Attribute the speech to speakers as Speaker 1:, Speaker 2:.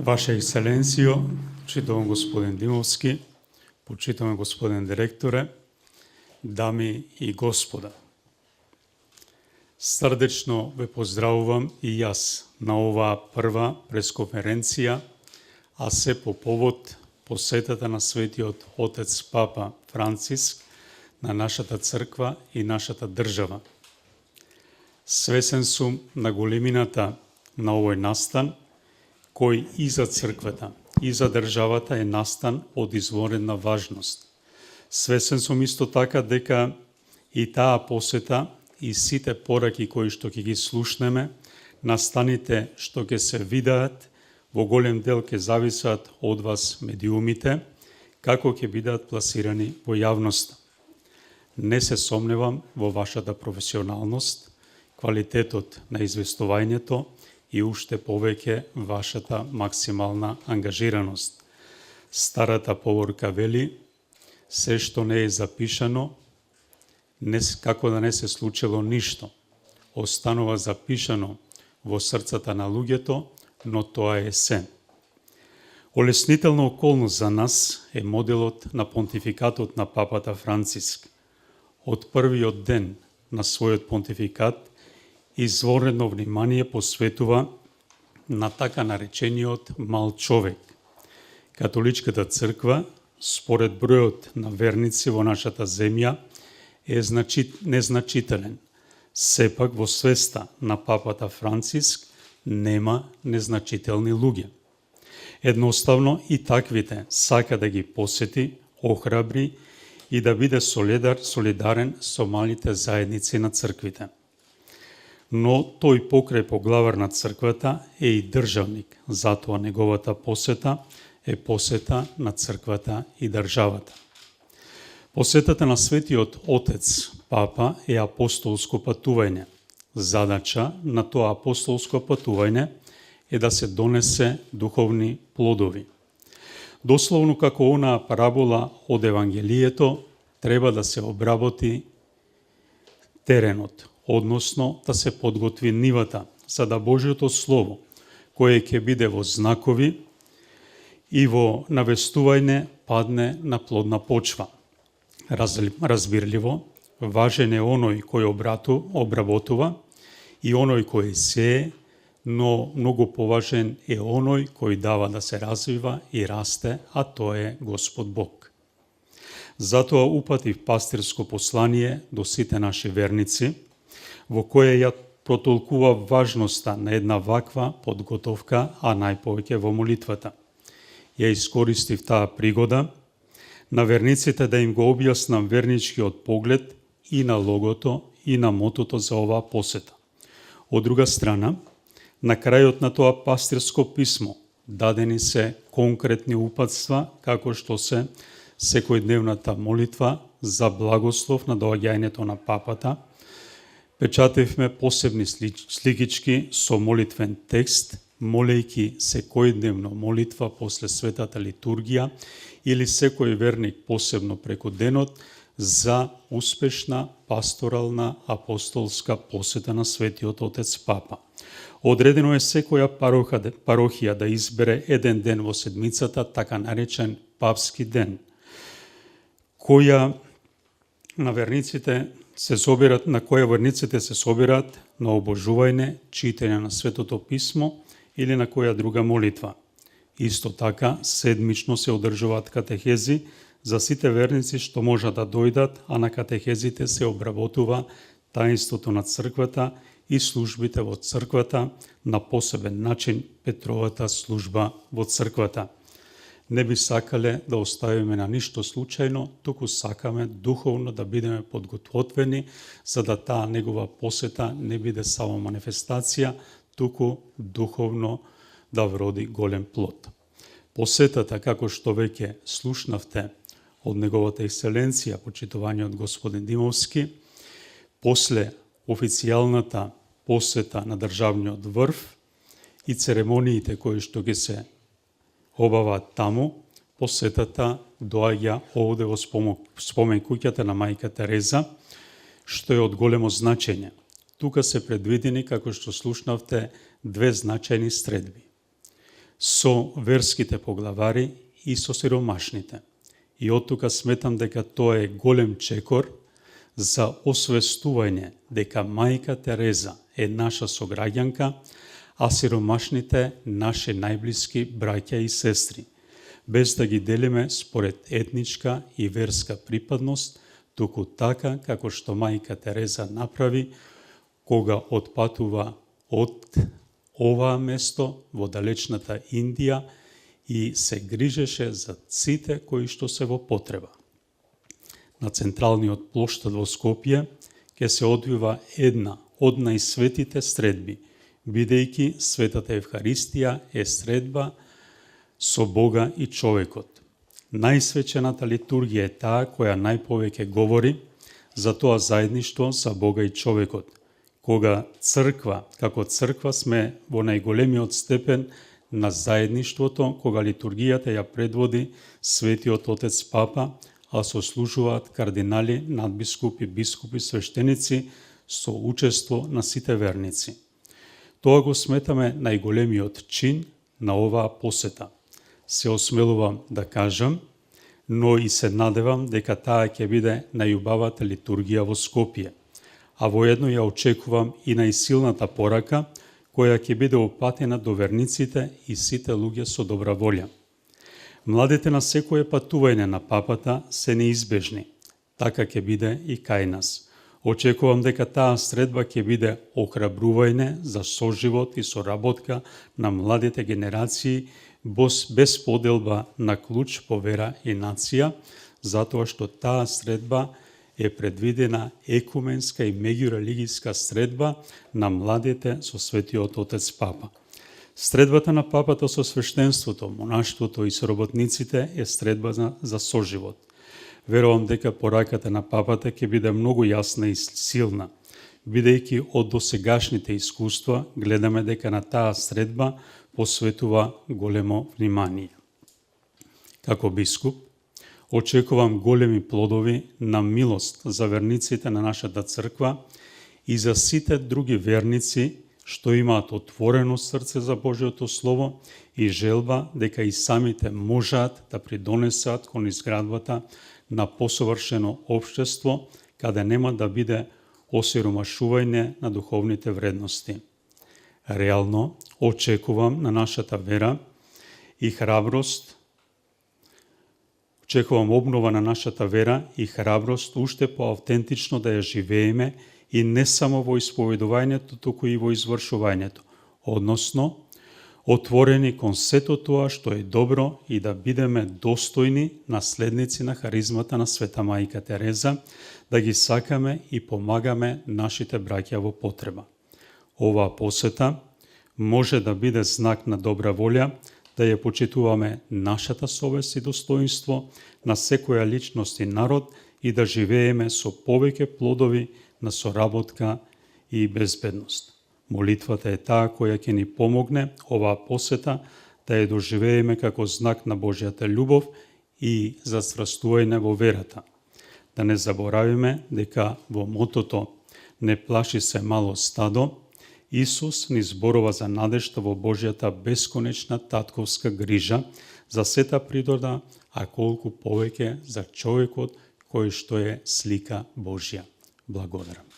Speaker 1: Ваша екселенцијо, почитуван господин Димовски, почитуван господин директоре, дами и господа. Срдечно ве поздравувам и јас на оваа прва пресконференција, а се по повод посетата на Светиот Отец Папа Франциск на нашата црква и нашата држава. Свесен сум на големината на овој настан, кој и за црквата, и за државата е настан од изворедна важност. Свесен сум исто така дека и таа посета и сите пораки кои што ќе ги слушнеме, настаните што ќе се видеат, во голем дел ќе зависат од вас медиумите, како ќе бидат пласирани во јавноста. Не се сомневам во вашата професионалност, квалитетот на известувањето и уште повеќе вашата максимална ангажираност. Старата поворка вели, се што не е запишано, како да не се случило ништо. Останува запишано во срцата на луѓето, но тоа е се. Олеснителна околност за нас е моделот на понтификатот на папата Франциск. Од првиот ден на својот понтификат изворено внимание посветува на така наречениот мал човек. Католичката црква, според бројот на верници во нашата земја, е незначителен. Сепак во свеста на папата Франциск нема незначителни луѓе. Едноставно и таквите сака да ги посети, охрабри и да биде солидарен со малите заедници на црквите. Но тој покрај поглавар на црквата е и државник, затоа неговата посета е посета на црквата и државата. Посетата на Светиот Отец Папа е апостолско патување. Задача на тоа апостолско патување е да се донесе духовни плодови. Дословно како онаа парабола од Евангелието, треба да се обработи теренот, односно да се подготви нивата, за да Божјото Слово, кое ќе биде во знакови и во навестување, падне на плодна почва. Разбирливо, важен е оној кој обработува и оној кој сее, но многу поважен е оној кој дава да се развива и расте, а тоа е Господ Бог. Затоа упатив пастирско послание до сите наши верници, во кое ја протолкува важноста на една ваква подготовка, а најповеќе во молитвата. Ја искористив таа пригода на верниците да им го објаснам верничкиот поглед и на логото и на мотото за оваа посета. Од друга страна, на крајот на тоа пастирско писмо дадени се конкретни упатства како што се секојдневната молитва за благослов на доаѓањето на папата. Печативме посебни сликички со молитвен текст, молејки секојдневно молитва после светата литургија или секој верник посебно преку денот за успешна пасторална апостолска посета на Светиот Отец Папа. Одредено е секоја парохија да избере еден ден во седмицата, така наречен папски ден, на која верниците се собират на обожување, читање на Светото Писмо или на која друга молитва. Исто така, седмично се одржуваат катехези за сите верници што можат да дојдат, а на катехезите се обработува таинството на црквата и службите во црквата, на посебен начин Петровата служба во црквата. Не би сакале да оставиме на ништо случајно, туку сакаме духовно да бидеме подготвени, за да таа негова посета не биде само манифестација, туку духовно да вроди голем плод. Посетата, како што веќе слушнавте од неговата екселенција, почитуваниот господин Димовски, после официјалната посета на државниот врв и церемониите кои што ги се обаваат таму, посетата доаѓа овде во спомен куќата на мајка Тереза, што е од големо значење. Тука се предвидени, како што слушнавте, две значајни средби. со верските поглавари и со сиромашните. И од тука сметам дека тоа е голем чекор за освестување дека мајка Тереза е наша сограѓанка, а сиромашните наши најблиски браќа и сестри, без да ги делиме според етничка и верска припадност, туку така како што мајка Тереза направи кога отпатува од оваа место во далечната Индија и се грижеше за сите кои што се во потреба. На централниот плоштад во Скопје ќе се одвива една од најсветите средби, бидејќи Светата Евхаристија е средба со Бога и човекот. Најсвечената литургија е таа која најповеќе говори за тоа заедништво за Бога и човекот, кога црква, како црква сме во најголемиот степен на заедништвото, кога литургијата ја предводи Светиот Отец Папа, а сослужуваат кардинали, надбискупи, бискупи, свештеници со учество на сите верници. Тоа го сметаме најголемиот чин на оваа посета. Се осмелувам да кажам, но и се надевам дека таа ќе биде најубавата литургија во Скопје, а воедно ја очекувам и најсилната порака која ќе биде опатена до верниците и сите луѓе со добра волја. Младите на секое патување на папата се неизбежни, така ќе биде и кај нас. Очекувам дека таа средба ќе биде охрабрување за соживот и соработка на младите генерации без поделба на клуч по вера и нација, затоа што таа средба е предвидена екуменска и меѓурелигијска средба на младите со Светиот Отец Папа. Средбата на папата со свештенството, монаштвото и соработниците е средба за соживот. Верувам дека пораката на папата ќе биде многу јасна и силна, бидејќи од досегашните искуства гледаме дека на таа средба посветува големо внимание. Како бискуп, очекувам големи плодови на милост за верниците на нашата црква и за сите други верници што имаат отворено срце за Божјото Слово и желба дека и самите можат да придонесат кон изградбата на посовршено општество, каде нема да биде осиромашување на духовните вредности. Реално очекувам на нашата вера и храброст, очекувам обнова на нашата вера и храброст уште поавтентично да ја живееме и не само во исповедувањето, туку и во извршувањето, односно отворени кон сето тоа што е добро и да бидеме достојни наследници на харизмата на Света Мајка Тереза, да ги сакаме и помагаме нашите браќа во потреба. Оваа посета може да биде знак на добра волја, да ја почитуваме нашата совест и достоинство на секоја личност и народ и да живееме со повеќе плодови на соработка и безбедност. Молитвата е таа која ќе ни помогне оваа посета да ја доживееме како знак на Божјата љубов и засврстување во верата. Да не заборавиме дека во мотото "Не плаши се мало стадо", Исус ни зборува за надежта во Божјата бесконечна татковска грижа за сета природа, а колку повеќе за човекот кој што е слика Божја. Благодарам.